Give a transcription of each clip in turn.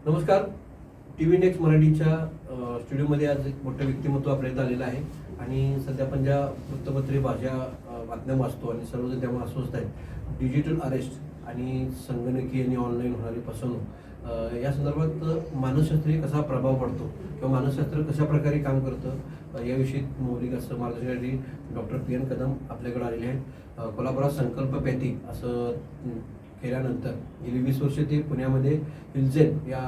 नमस्कार. TV next मराठीच्या स्टुडिओमध्ये आज एक मोठं व्यक्तिमत्व आपल्याला आलेलं आहे आणि सध्या आपण ज्या वृत्तपत्रे बातम्या वाचतो आणि सर्वजण त्यामुळे अस्वस्थ आहेत. डिजिटल अरेस्ट आणि संगणकीय आणि ऑनलाईन होणारी फसवणूक या संदर्भात मानसशास्त्रीय कसा प्रभाव पडतो किंवा मानसशास्त्र कशा प्रकारे काम करतं याविषयी मौलिक असं मार्गदर्शनासाठी डॉक्टर PN कदम आपल्याकडे आलेले आहेत. कोल्हापुरात संकल्प पॅथिक असं केल्यानंतर गेली 20 वर्षे ते पुण्यामध्ये हिलजेन या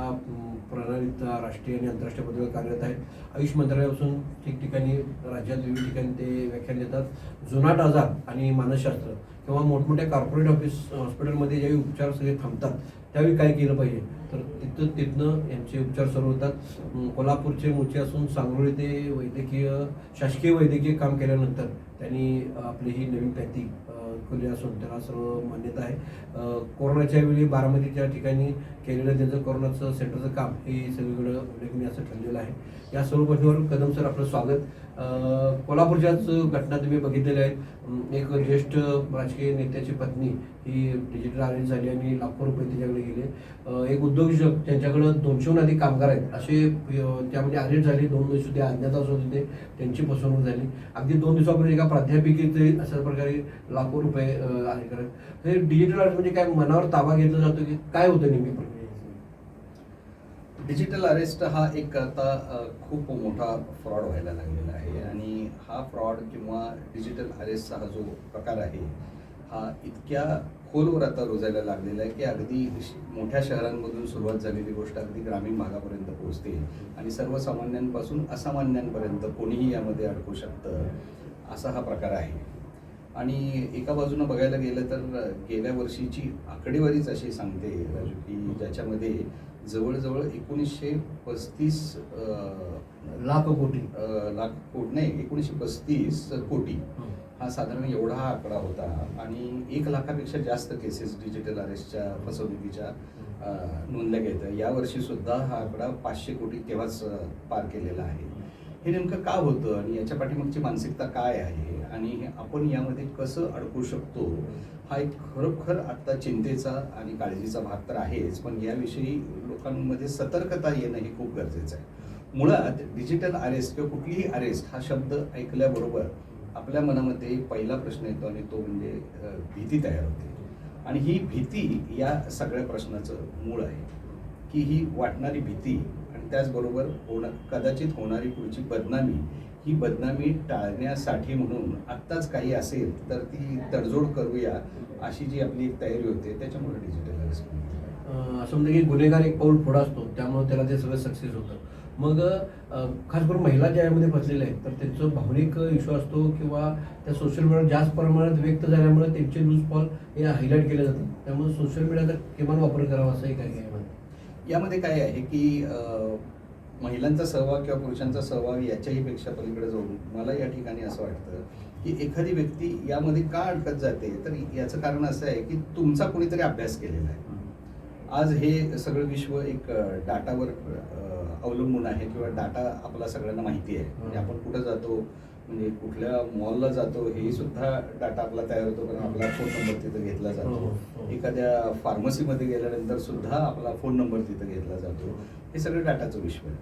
प्रणालीत राष्ट्रीय आणि आंतरराष्ट्रीय पातळीवर कार्यरत आहेत. आयुष मंत्रालयापासून ठिकठिकाणी राज्यात विविध ठिकाणी ते व्याख्यान देतात. जुनाट आजार आणि मानसशास्त्र किंवा मोठमोठ्या कॉर्पोरेट हॉस्पिटलमध्ये ज्यावेळी उपचार सगळे थांबतात त्यावेळी काय केलं पाहिजे तर तिथनं यांचे उपचार सुरू होतात. कोल्हापूरचे मूळचे असून सांगरोळी ते शासकीय वैद्यकीय काम केल्यानंतर त्यांनी आपली ही नवीन पॅथी खोली असून त्याला सर्व मान्यता आहे. कोरोनाच्या वेळी बारामतीच्या ठिकाणी केलेलं त्यांचं कोरोनाचं सेंटरचं काम हे सगळीकडं उल्लेखनीय असं ठरलेलं आहे. या सर्व गोष्टींवर कदम सर आपलं स्वागत. कोल्हापूरच्याच घटना तुम्ही बघितलेल्या आहेत. एक ज्येष्ठ राजकीय नेत्याची पत्नी ही डिजिटल अरेस्ट झाली आणि लाखो रुपये त्याच्याकडे गेले. एक उद्योजक त्यांच्याकडे 200हून अधिक कामगार आहेत असे त्यामध्ये अरेस्ट झाले. 2 दिवस ते अज्ञात होते त्यांची फसवणूक झाली. अगदी 2 दिवसापूर्वी एका प्राध्यापिकेचे अशा प्रकारे लाखो रुपये आहे करत. हे डिजिटल अरेस्ट म्हणजे काय मनावर ताबा घेतला जातो की काय होतं नेमकी प्रक्रिया? डिजिटल अरेस्ट हा एक आता खूप मोठा फ्रॉड व्हायला लागलेला आहे आणि हा फ्रॉड किंवा डिजिटल अरेस्टचा हा जो प्रकार आहे हा इतक्या खोलवर आता रुजायला लागलेला आहे की अगदी मोठ्या शहरांमधून सुरुवात झालेली गोष्ट अगदी ग्रामीण भागापर्यंत पोहोचते आणि सर्वसामान्यांपासून असामान्यांपर्यंत कोणीही यामध्ये अडकू शकतं असा हा प्रकार आहे. आणि एका बाजूनं बघायला गेलं तर गेल्या वर्षीची आकडेवारीच अशी सांगते राजू की ज्याच्यामध्ये जवळजवळ 1935 लाख कोटी नाही 1935 कोटी हा साधारण एवढा हा आकडा होता आणि 1 लाखापेक्षा जास्त केसेस डिजिटल अरेस्टच्या फसवणुकीच्या नोंदल्या गेल्या. यावर्षी सुद्धा हा आकडा 500 कोटी तेव्हाच पार केलेला आहे. हे नेमकं का होतं आणि याच्या पाठीमागची मानसिकता काय आहे आणि आपण यामध्ये कसं अडकू शकतो हा एक खरोखर आत्ता चिंतेचा आणि काळजीचा भाग तर आहेच, पण याविषयी लोकांमध्ये सतर्कता येणं हे खूप गरजेचं आहे. मुळात डिजिटल अरेस्ट किंवा कुठलीही अरेस्ट हा शब्द ऐकल्याबरोबर आपल्या मनामध्ये पहिला प्रश्न येतो आणि तो म्हणजे भीती तयार होते. आणि ही भीती या सगळ्या प्रश्नाचं मूळ आहे की ही वाटणारी भीती आणि त्याचबरोबर कदाचित होणारी पुढची बदनामी, ही बदनामी टाळण्यासाठी म्हणून आत्ताच काही असेल तर ती तडजोड करूया अशी जी आपली एक तयारी होते त्याच्यामुळे डिजिटल अरेस्ट असं म्हणतं की गुन्हेगार एक पाऊल पुढं असतो त्यामुळे त्याला ते सगळं सक्सेस होतं. मग खास करून महिला ज्या यामध्ये फसलेल्या आहेत तर त्यांचं भावनिक इश्यू असतो किंवा त्या सोशल मीडियावर जास्त प्रमाणात व्यक्त झाल्यामुळे त्यांचे लूज फॉल हे हायलाईट केले जातात. त्यामुळे सोशल मीडियाचा किमान वापर करावा असंही काय यामध्ये काय आहे की महिलांचा सहभाग किंवा पुरुषांचा सहभाग याच्याही पेक्षा पलीकडे जाऊन मला या ठिकाणी असं वाटतं की एखादी व्यक्ती यामध्ये का अडकत जाते तर याचं कारण असं आहे की तुमचा कोणीतरी अभ्यास केलेला आहे. आज हे सगळं विश्व एक डाटावर अवलंबून आहे किंवा डाटा आपला सगळ्यांना माहिती आहे. म्हणजे आपण कुठं जातो म्हणजे कुठल्या मॉलला जातो हेही सुद्धा डाटा आपला तयार होतो कारण आपला फोन नंबर तिथं घेतला जातो. एखाद्या फार्मसीमध्ये गेल्यानंतर सुद्धा आपला फोन नंबर तिथं घेतला जातो. हे सगळं डाटाचं विश्व आहे.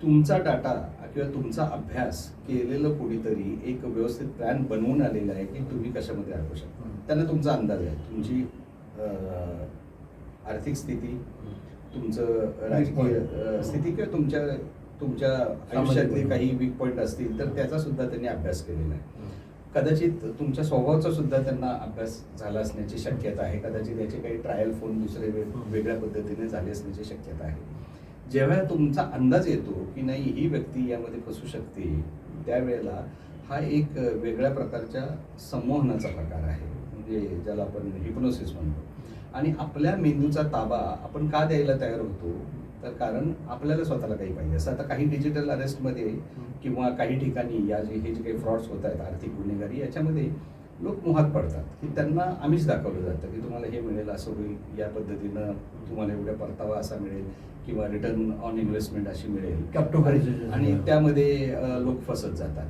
तुमचा डाटा किंवा तुमचा अभ्यास केलेलं कोणीतरी एक व्यवस्थित प्लॅन बनवून आलेला आहे की तुम्ही कशामध्ये अडकू शकता. त्यांना तुमचा अंदाज आहे, तुमची आर्थिक स्थिती, तुमचं राजकीय स्थिती किंवा तुमच्या आयुष्यातले काही वीक पॉईंट असतील तर त्याचा सुद्धा त्यांनी अभ्यास केलेला आहे. कदाचित तुमच्या स्वभावाचा सुद्धा त्यांना अभ्यास झाला असण्याची शक्यता आहे. कदाचित याचे काही ट्रायल फोन दुसरे वेगळ्या पद्धतीने झाले असण्याची शक्यता आहे. जेव्हा तुमचा अंदाज येतो की नाही ही व्यक्ती यामध्ये फसू शकते त्यावेळेला हा एक वेगळ्या प्रकारच्या संमोहनाचा प्रकार आहे म्हणजे ज्याला आपण हिप्नोसिस म्हणतो. आणि आपल्या मेंदूचा ताबा आपण का द्यायला तयार होतो तर कारण आपल्याला स्वतःला काही पाहिजे असं. आता काही डिजिटल अरेस्टमध्ये किंवा काही ठिकाणी हे जे काही फ्रॉड्स होत आहेत आर्थिक गुन्हेगारी याच्यामध्ये लोक मोहात पडतात की त्यांना आम्हीच दाखवलं जातं की तुम्हाला हे मिळेल, असं होईल, या पद्धतीनं तुम्हाला एवढ्या परतावा असा मिळेल किंवा रिटर्न ऑन इन्व्हेस्टमेंट अशी मिळेल आणि त्यामध्ये लोक फसत जातात.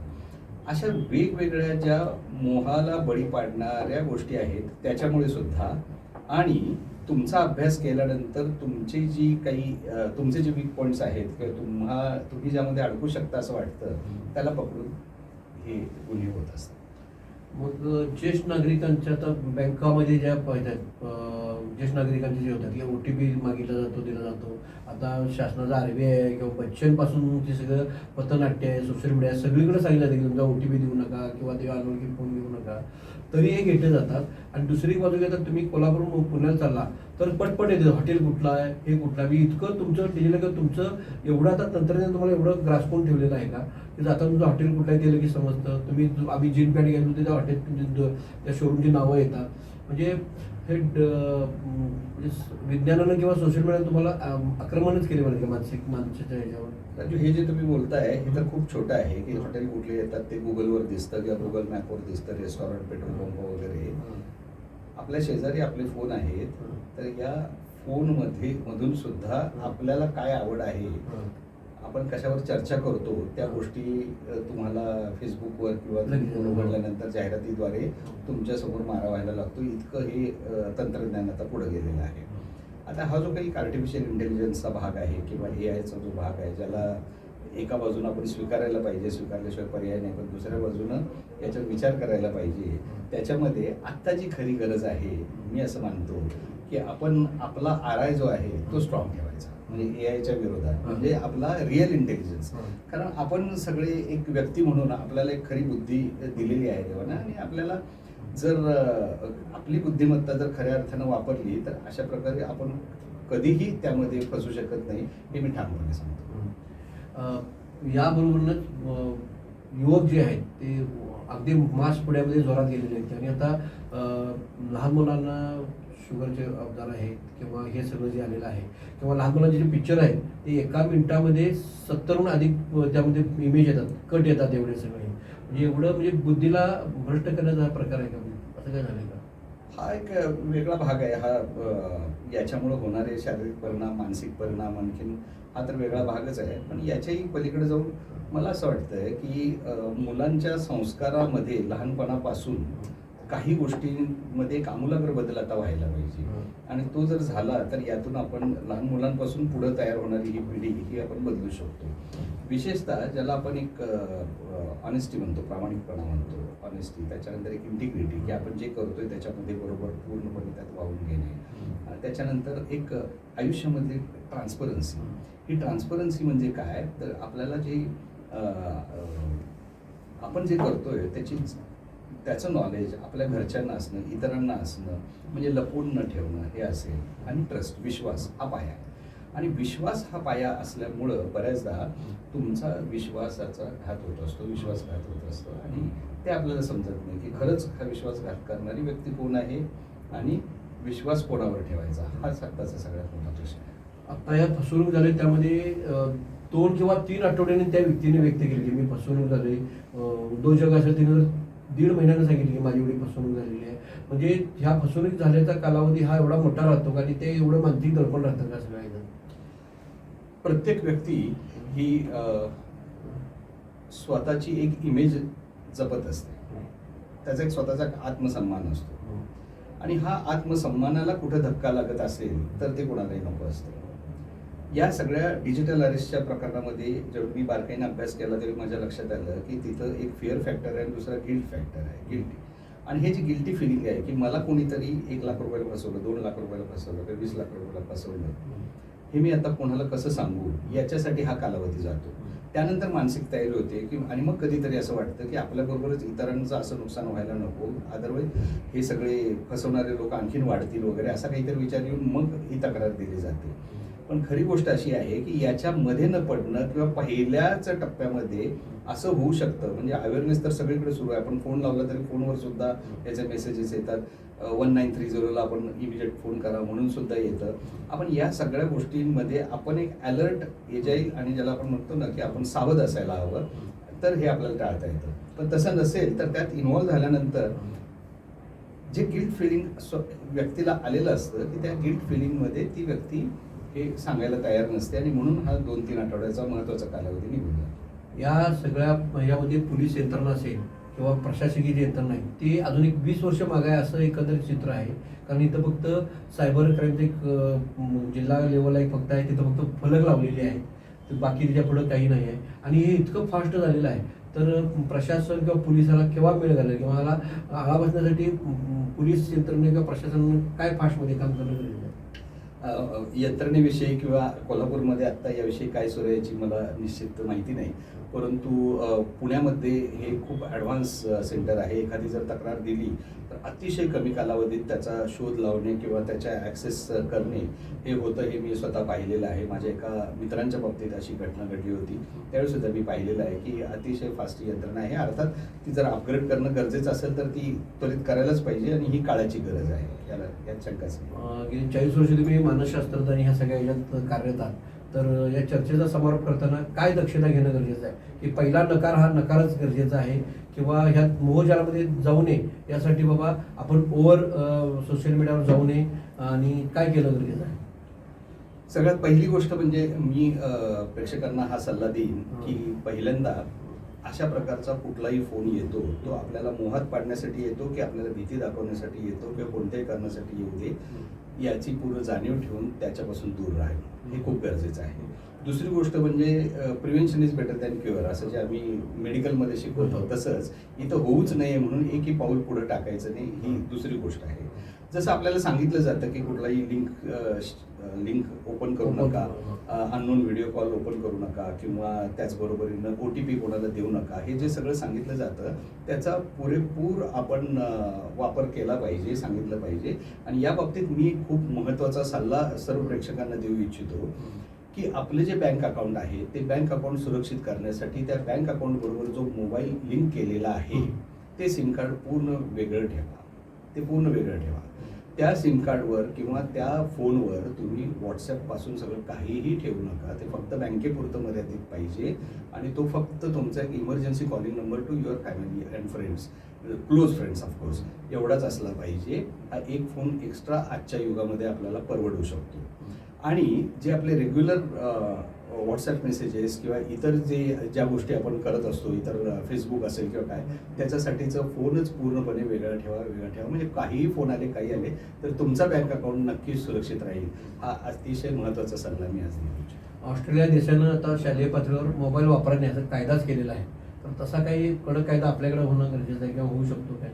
अशा वेगवेगळ्या ज्या मोहाला बळी पाडणाऱ्या गोष्टी आहेत त्याच्यामुळे सुद्धा आणि तुमचा अभ्यास केल्यानंतर तुमची जी काही तुमचे जे वीक पॉईंट्स आहेत किंवा तुम्ही ज्यामध्ये अडकू शकता असं वाटतं त्याला पकडून हे गुन्हे होत असतात. मग ज्येष्ठ नागरिकांच्या आता बँकामध्ये ज्या आहेत ज्येष्ठ नागरिकांचे जे होतात किंवा OTP मागितला जातो, दिला जातो. आता शासनाचा RBI आहे किंवा बच्चनपासून ते सगळं पथनाट्य आहे, सोशल मीडिया सगळीकडे सांगितलं जातं की तुमचा OTP देऊ नका किंवा ते अनोळखी फोन घेऊ नका. तरी हे घेतले जातात. आणि दुसरी बाजू घेतात, तुम्ही कोल्हापूर पुण्याला चालला तर पटपट येते हॉटेल कुठलं आहे, हे कुठलं आहे. इतकं तुमचं डिजिटल तुमचं एवढं आता तंत्रज्ञान तुम्हाला एवढं ग्रासपून ठेवलेलं आहे का की आता तुमचं हॉटेल कुठलं आहे ते लगेच समजतं. तुम्ही आम्ही जीन पॅड गेलो त्या हॉटेल त्या शोरूमची नावं येतात. म्हणजे हे म्हणजे विज्ञानानं किंवा सोशल मीडियानं तुम्हाला आक्रमणच केले पाहिजे माणसाच्या ह्याच्यावर. राजू, हे जे तुम्ही बोलताय हे तर खूप छोटं आहे की हॉटेल कुठले येतात ते गुगलवर दिसतं किंवा गुगल मॅपवर दिसतं, रेस्टॉरंट, पेट्रोल पंप वगैरे. आपल्या शेजारी आपले फोन आहेत, तर या मधून सुद्धा आपल्याला काय आवड आहे, आपण कशावर चर्चा करतो त्या गोष्टी तुम्हाला फेसबुकवर किंवा फोन उघडल्यानंतर जाहिरातीद्वारे तुमच्यासमोर मारा व्हायला लागतो. इतकं हे तंत्रज्ञान आता पुढे गेलेलं आहे. आता हा जो काही आर्टिफिशियल इंटेलिजन्सचा भाग आहे किंवा AIचा जो भाग आहे, ज्याला एका बाजूनं आपण स्वीकारायला पाहिजे, स्वीकारल्याशिवाय पर्याय नाही, पण दुसऱ्या बाजूनं याच्यावर विचार करायला पाहिजे. त्याच्यामध्ये आत्ता जी खरी गरज आहे, मी असं मानतो की आपण आपला RI जो आहे तो स्ट्रॉंग ठेवायचा, म्हणजे AIच्या विरोधात, म्हणजे आपला रिअल इंटेलिजन्स. कारण आपण सगळे एक व्यक्ती म्हणून आपल्याला एक खरी बुद्धी दिलेली आहे देवानं, आणि आपल्याला जर आपली बुद्धिमत्ता जर खऱ्या अर्थानं वापरली तर अशा प्रकारे आपण कधीही त्यामध्ये फसू शकत नाही, हे मी ठामपणे सांगतो. याबरोबरच युवक जे आहेत ते अगदी मास पुण्यामध्ये जोरात गेलेले आहेत. आणि आता लहान मुलांना शुगरचे आजार आहेत किंवा हे सगळं जे आलेलं आहे किंवा लहान मुलांचे जे पिक्चर आहेत ते एका मिनिटामध्ये 70हून अधिक त्यामध्ये इमेज येतात, कट येतात एवढे सगळे. म्हणजे एवढं म्हणजे बुद्धीला भ्रष्ट करण्याचा हा प्रकार आहे का, असं काय झालं का? हा एक वेगळा भाग आहे. हा याच्यामुळं होणारे शारीरिक परिणाम, मानसिक परिणाम, आणखीन हा तर वेगळा भागच आहे. पण याच्याही पलीकडे जाऊन मला असं वाटतं की मुलांच्या संस्कारामध्ये लहानपणापासून काही गोष्टींमध्ये एक आमूलाग्र बदल आता व्हायला पाहिजे. आणि तो जर झाला तर यातून आपण लहान मुलांपासून पुढे तयार होणारी ही पिढी ही आपण बदलू शकतो. विशेषतः ज्याला आपण एक ऑनेस्टी म्हणतो, प्रामाणिकपणा म्हणतो, ऑनेस्टी, त्याच्यानंतर एक इंटिग्रिटी, की आपण जे करतोय त्याच्यामध्ये बरोबर पूर्णपणे त्यात वाहून घेणे. त्याच्यानंतर एक आयुष्यामधली ट्रान्सपरन्सी. ही ट्रान्सपरन्सी म्हणजे काय, तर आपल्याला जे आपण जे करतोय त्याचं नॉलेज आपल्या घरच्यांना असणं, इतरांना असणं, म्हणजे लपवून न ठेवणं हे असेल. आणि ट्रस्ट, विश्वास हा पाया आहे. आणि विश्वास हा पाया असल्यामुळं बऱ्याचदा तुमचा विश्वासाचा घात होत असतो, विश्वासघात होत असतो, आणि ते आपल्याला समजत नाही की खरंच हा विश्वासघात करणारी व्यक्ती कोण आहे आणि विश्वास कोणावर ठेवायचा, हाच आत्ताचा सगळ्यात मोठा प्रश्न आहे. आता या फसवणूक झाली त्यामध्ये 2 किंवा 3 आठवड्याने त्या व्यक्तीने व्यक्त केली की मी फसवणूक झाली. उद्योजक असेल तिने 1.5 महिन्यानं सांगितलं की माझी एवढी फसवणूक झालेली आहे. म्हणजे ह्या फसवणूक झाल्याचा कालावधी हा एवढा मोठा राहतो का, आणि ते एवढं मानसिक दडपण राहतं का सगळ्या? प्रत्येक व्यक्ती ही स्वतःची एक इमेज जपत असते, त्याचा एक स्वतःचा आत्मसन्मान असतो. आणि हा आत्मसन्मानाला कुठं धक्का लागत असेल तर ते कोणालाही नको असतं. या सगळ्या डिजिटल अरेस्टच्या प्रकरणामध्ये जेव्हा मी बारकाईने अभ्यास केला तेव्हा माझ्या लक्षात आलं की तिथं एक फिअर फॅक्टर आहे आणि दुसरा गिल्ट फॅक्टर आहे, गिल्टी. आणि हे जी गिल्टी फिलिंग आहे की मला कोणीतरी 1 लाख रुपयाला फसवलं, 2 लाख रुपयाला फसवलं, 20 लाख रुपयाला फसवलं, हे मी आता कोणाला कसं सांगू, याच्यासाठी हा कालावधी जातो. त्यानंतर मानसिक तयारी होते की, आणि मग कधीतरी असं वाटतं की आपल्याबरोबरच इतरांचं असं नुकसान व्हायला नको, अदरवाईज हे सगळे फसवणारे लोक आणखीन वाढतील वगैरे, असा काहीतरी विचार येऊन मग ही तक्रार दिली जाते. पण खरी गोष्ट अशी आहे की याच्यामध्ये न पडणं किंवा पहिल्याच टप्प्यामध्ये असं होऊ शकतं. म्हणजे अवेअरनेस तर सगळीकडे सुरू आहे. आपण फोन लावला तरी फोनवर सुद्धा याचे मेसेजेस येतात. 1930 आपण इमिजिएट फोन करा म्हणून सुद्धा येतं. आपण या सगळ्या गोष्टींमध्ये आपण एक अलर्ट एजाईल आणि ज्याला आपण म्हणतो ना की आपण सावध असायला हवं, तर हे आपल्याला टाळता येतं. पण तसं नसेल तर त्यात इन्व्हॉल्व्ह झाल्यानंतर जे गिल्ट फिलिंग व्यक्तीला आलेलं असतं की त्या गिल्ट फिलिंगमध्ये ती व्यक्ती हे सांगायला तयार नसते, आणि म्हणून हा 2-3 आठवड्याचा महत्त्वाचा कालावधी निघून जातो. या सगळ्या यामध्ये पोलीस यंत्रणा असेल किंवा प्रशासकीय जे यंत्रणा आहे ते अजून एक 20 वर्ष मागे आहे असं एकंदरीत चित्र आहे. कारण इथं फक्त सायबर क्राईमचं एक जिल्हा लेवलला एक फक्त आहे, तिथं फक्त फलक लावलेले आहे, तर बाकी त्याच्या पुढं काही नाही आहे. आणि हे इतकं फास्ट झालेलं आहे, तर प्रशासन किंवा पोलिसाला केव्हा वेळ घालेल किंवा ह्याला आळा बसण्यासाठी पोलीस यंत्रणे किंवा प्रशासनानं काय फास्टमध्ये काम करणं गरजेचं आहे? यंत्रणेविषयी किंवा कोल्हापूरमध्ये आत्ता याविषयी काय सुरू आहे याची मला निश्चित माहिती नाही, परंतु पुण्यामध्ये हे खूप ॲडव्हान्स सेंटर आहे. एखादी जर तक्रार दिली तर अतिशय कमी कालावधीत त्याचा शोध लावणे किंवा त्याच्या ॲक्सेस करणे हे होतं, हे मी स्वतः पाहिलेलं आहे. माझ्या एका मित्रांच्या बाबतीत अशी घटना घडली होती, त्यावेळीसुद्धा मी पाहिलेलं आहे की अतिशय फास्ट यंत्रणा आहे. अर्थात ती जर अपग्रेड करणं गरजेचं असेल तर ती त्वरित करायलाच पाहिजे आणि ही काळाची गरज आहे, यात शंकाच नाही. गेली 40 वर्ष तुम्ही मानसशास्त्रात आणि ह्या सगळ्या ह्याच्यात कार्यरत आहात, तर या चर्चेचा समारोप करताना काय दक्षता घेणं गरजेचं आहे की पहिला नकार हा नकारच गरजेचा आहे किंवा ह्या मोहजालामध्ये जाऊ नये यासाठी बाबा आपण सोशल मीडियावर जाऊ नये आणि काय केलं गरजेचं आहे? सगळ्यात पहिली गोष्ट म्हणजे मी प्रेक्षकांना हा सल्ला देईन की पहिल्यांदा अशा प्रकारचा कुठलाही फोन येतो तो आपल्याला मोहात पाडण्यासाठी येतो की आपल्याला भीती दाखवण्यासाठी येतो किंवा कोणत्याही कारणासाठी येऊ दे, याची पूर्ण जाणीव ठेवून त्याच्यापासून दूर राहणं हे खूप गरजेचं आहे. दुसरी गोष्ट म्हणजे prevention is better than cure, असं जे आम्ही मेडिकलमध्ये शिकवतो तसंच इथं होऊच नये म्हणून एकही पाऊल पुढे टाकायचं नाही, ही दुसरी गोष्ट आहे. जसं आपल्याला सांगितलं जातं की कुठलाही लिंक ओपन करू नका, अननोन व्हिडिओ कॉल ओपन करू नका किंवा त्याचबरोबरीनं OTP कोणाला देऊ नका, हे जे सगळं सांगितलं जातं त्याचा पुरेपूर आपण वापर केला पाहिजे, सांगितलं पाहिजे. आणि या बाबतीत मी खूप महत्त्वाचा सल्ला सर्व प्रेक्षकांना देऊ इच्छितो की आपले जे बँक अकाउंट आहे ते बँक अकाउंट सुरक्षित करण्यासाठी त्या बँक अकाउंट बरोबर जो मोबाईल लिंक केलेला आहे ते सिम कार्ड पूर्ण वेगळं ठेवा, ते पूर्ण वेगळं ठेवा. त्या सिम कार्डवर किंवा त्या फोनवर तुम्ही व्हॉट्सॲपपासून सगळं काहीही ठेवू नका, ते फक्त बँकेपुरतं मर्यादित पाहिजे आणि तो फक्त तुमचा एक emergency calling number two your family and friends, close friends of course, एवढाच असला पाहिजे. हा एक फोन एक्स्ट्रा आजच्या युगामध्ये आपल्याला परवडू शकतो. आणि जे आपले रेग्युलर व्हॉट्सॲप मेसेजेस किंवा इतर ज्या गोष्टी आपण करत असतो, इतर फेसबुक असेल किंवा काय, त्याच्यासाठीचं फोनच पूर्णपणे वेगळा ठेवा. म्हणजे काहीही फोन आले, काही आले तर तुमचा बँक अकाउंट नक्कीच सुरक्षित राहील. हा अतिशय महत्त्वाचा सल्ला मी आज देतो. ऑस्ट्रेलिया देशानं आता शालेय पातळीवर मोबाईल वापरण्याचा कायदाच केलेला आहे, तर तसा काही कडक कायदा आपल्याकडे होणं गरजेचं आहे किंवा होऊ शकतो काय?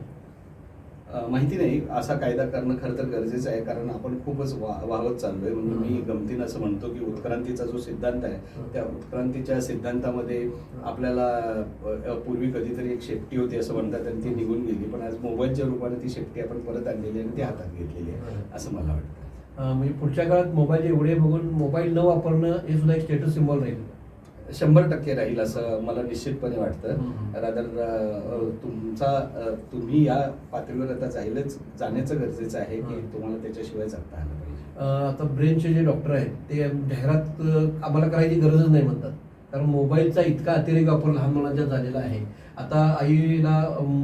माहिती नाही, असा कायदा करणं खरं तर गरजेचं आहे, कारण आपण खूपच वाहवत चाललोय. म्हणजे मी गमतीनं असं म्हणतो की उत्क्रांतीचा जो सिद्धांत आहे त्या उत्क्रांतीच्या सिद्धांतामध्ये आपल्याला पूर्वी कधीतरी एक शेपटी होती असं म्हणतात आणि ती निघून गेली, पण आज मोबाईलच्या रूपाने ती शेपटी आपण परत आणलेली आहे आणि ती हातात घेतलेली आहे असं मला वाटतं. म्हणजे पुढच्या काळात मोबाईल एवढे बघून मोबाईल न वापरणं हे सुद्धा एक स्टेटस सिम्बॉल राहील. 100% राहील असं मला निश्चितपणे वाटतं. रादर तुम्ही या पातळीवर आता जाण्याचं गरजेचं आहे की तुम्हाला त्याच्याशिवाय जगता आलं पाहिजे. आता ब्रेनचे जे डॉक्टर आहेत ते जाहिरात आम्हाला करायची गरजच नाही म्हणतात, कारण मोबाईलचा इतका अतिरेक वापर लहान मुलांच्या झालेला आहे. आता आईला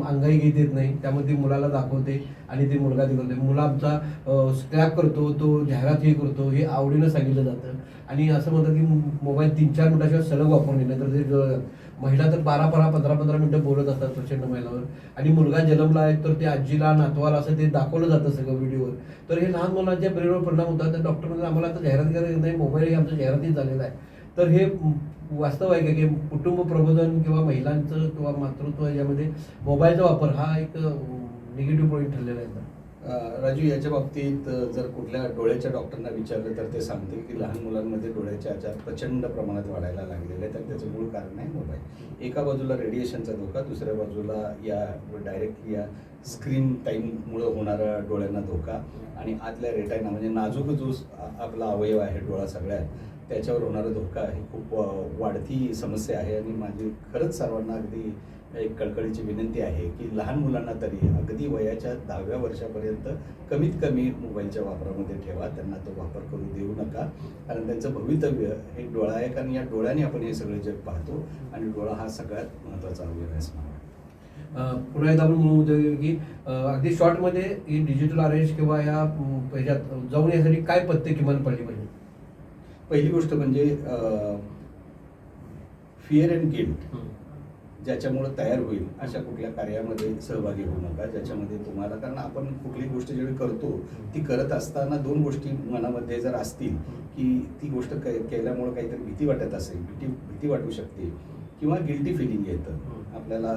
अंगाई घेत येत नाही, त्यामुळे ती मुलाला दाखवते आणि ते मुलगा करते. मुला आमचा स्क्रॅप करतो, तो जाहिरात हे करतो, हे आवडीनं सांगितलं जातं. आणि असं म्हणतात की मोबाईल 3-4 मिनिटाशिवाय सलग वापरणे नाही तर ते महिला तर 15-15 मिनिटं बोलत असतात प्रचंड महिलावर. आणि मुलगा जन्मला आहे तर ते आजीला नातवाला असं ते दाखवलं जातं सगळं व्हिडिओवर. तर हे लहान मुलांच्या ब्रेनवर परिणाम होतात. तर डॉक्टर म्हणजे आम्हाला आता जाहिरात करायची नाही, मोबाईल हे आमचं जाहिरातीच झालेलं आहे. तर हे वास्तव आहे का की कुटुंब प्रबोधन किंवा महिलांचं किंवा मातृत्व यामध्ये मोबाईलचा वापर हा एक निगेटिव्ह पॉईंट ठरलेला आहे? राजू, याच्या बाबतीत जर कुठल्या डोळ्याच्या डॉक्टरना विचारलं तर ते सांगते की लहान मुलांमध्ये डोळ्याचे आजार प्रचंड प्रमाणात वाढायला लागलेले आहेत. तर त्याचं मूळ कारण आहे मोबाईल. एका बाजूला रेडिएशनचा धोका, दुसऱ्या बाजूला या डायरेक्टली या स्क्रीन टाईममुळं होणारा डोळ्यांना धोका आणि आतल्या रेटायना म्हणजे नाजूक जो आपला अवयव आहे डोळा सगळ्यात, त्याच्यावर होणारा धोका ही खूप वाढती समस्या आहे. आणि माझी खरंच सर्वांना अगदी एक कळकळीची विनंती आहे की लहान मुलांना तरी अगदी वयाच्या 10व्या वर्षापर्यंत कमीत कमी मोबाईलच्या वापरामध्ये ठेवा. त्यांना तो वापर करू देऊ नका, कारण त्यांचं भवितव्य हे डोळा आहे. कारण या डोळ्याने आपण हे सगळे जग पाहतो आणि डोळा हा सगळ्यात महत्त्वाचा अवयव आहे. पुन्हा एकदा आपण म्हणू की अगदी शॉर्टमध्ये ही डिजिटल अरेस्ट किंवा या ह्याच्यात जाऊन यासाठी काय पथ्य किमान पडली पाहिजे? पहिली गोष्ट म्हणजे फिअर अँड गिल्ट ज्याच्यामुळं तयार होईल अशा कुठल्या कार्यामध्ये सहभागी होऊ नका, ज्याच्यामध्ये तुम्हाला, कारण आपण कुठली गोष्ट ज्यावेळी करतो ती करत असताना दोन गोष्टी मनामध्ये जर असतील की ती गोष्ट केल्यामुळं काहीतरी भीती वाटत असेल, भीती वाटू शकते किंवा गिल्टी फिलिंग येतं, आपल्याला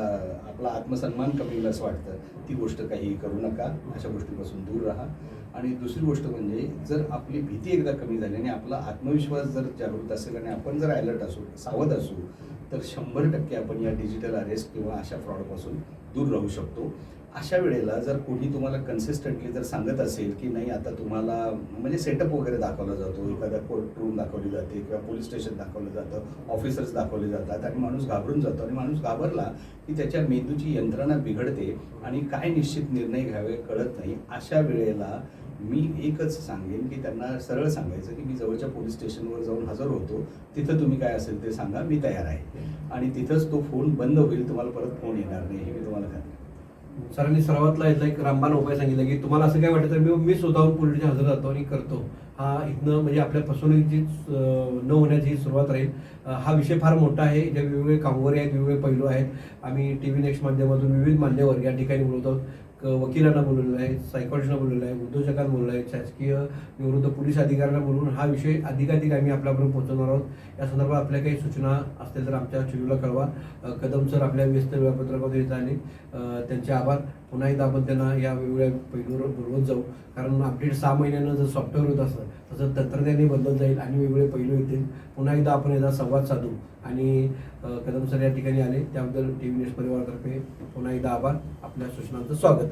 आपला आत्मसन्मान कमी होईल असं वाटतं, ती गोष्ट काही करू नका, अशा गोष्टीपासून दूर राहा. आणि दुसरी गोष्ट म्हणजे जर आपली भीती एकदा कमी झाली आणि आपला आत्मविश्वास जर जागृत असेल आणि आपण जर अलर्ट असू, सावध असू, तर 100% आपण या डिजिटल अरेस्ट किंवा अशा फ्रॉडपासून दूर राहू शकतो. अशा वेळेला जर कोणी तुम्हाला कन्सिस्टंटली जर सांगत असेल की नाही आता तुम्हाला म्हणजे सेटअप वगैरे दाखवला जातो, एखाद्या कोर्ट रूम दाखवली जाते किंवा पोलीस स्टेशन दाखवलं जातं, ऑफिसर्स दाखवले जातात आणि माणूस घाबरून जातो आणि माणूस घाबरला की त्याच्या मेंदूची यंत्रणा बिघडते आणि काय निश्चित निर्णय घ्यावे कळत नाही. अशा वेळेला मी एकच सांगेन की त्यांना सरळ सांगायचं की मी जवळच्या पोलीस स्टेशनवर जाऊन हजर होतो, तिथं तुम्ही काय असेल ते सांगा, मी तयार आहे. आणि तिथंच तो फोन बंद होईल, तुम्हाला परत फोन येणार नाही, हे मी तुम्हाला सांगेन. सरांनी सर्वातला यातला एक रामबाण उपाय सांगितला की तुम्हाला असं काय वाटतं तर मी स्वतःहून पोलिसच्या हजर राहतो आणि करतो. हा इथनं म्हणजे आपल्या फसवणुकीची न होण्याची सुरुवात राहील. हा विषय फार मोठा आहे, ज्या वेगवेगळे कामगार आहेत, वेगवेगळे पैलू आहेत. आम्ही TV नेक्स्ट माध्यमातून विविध मान्यवर या ठिकाणी बोलत आहोत. वकिलांना बोलवलेलं आहे, सायकॉलॉजिस्टना बोलवलेलं आहे, उद्योजकांना बोलवलं आहे, शासकीय निवृत्त पोलीस अधिकाऱ्यांना बोलवून हा विषय अधिकाधिक आम्ही आपल्यापर्यंत पोहोचवणार आहोत. या संदर्भात आपल्या काही सूचना असतील तर आमच्या चिडूला कळवा. कदम सर आपल्या व्यस्त वेळापत्रकामध्ये येत आले, त्यांचे आभार. पुन्हा एकदा आपण त्यांना या वेगवेगळ्या पैलूवर बोलवत जाऊ, कारण अपडेट 6 महिन्यानं जर सॉफ्टवेअर होत असतं तसं तंत्रज्ञानही बदलत जाईल आणि वेगवेगळे पैलू येतील. पुन्हा एकदा आपण याचा संवाद साधू. आणि कदम सर या ठिकाणी आले त्याबद्दल TV नेक्स्ट परिवारातर्फे पुन्हा एकदा आभार. आपल्या सूचनांचं स्वागत आहे.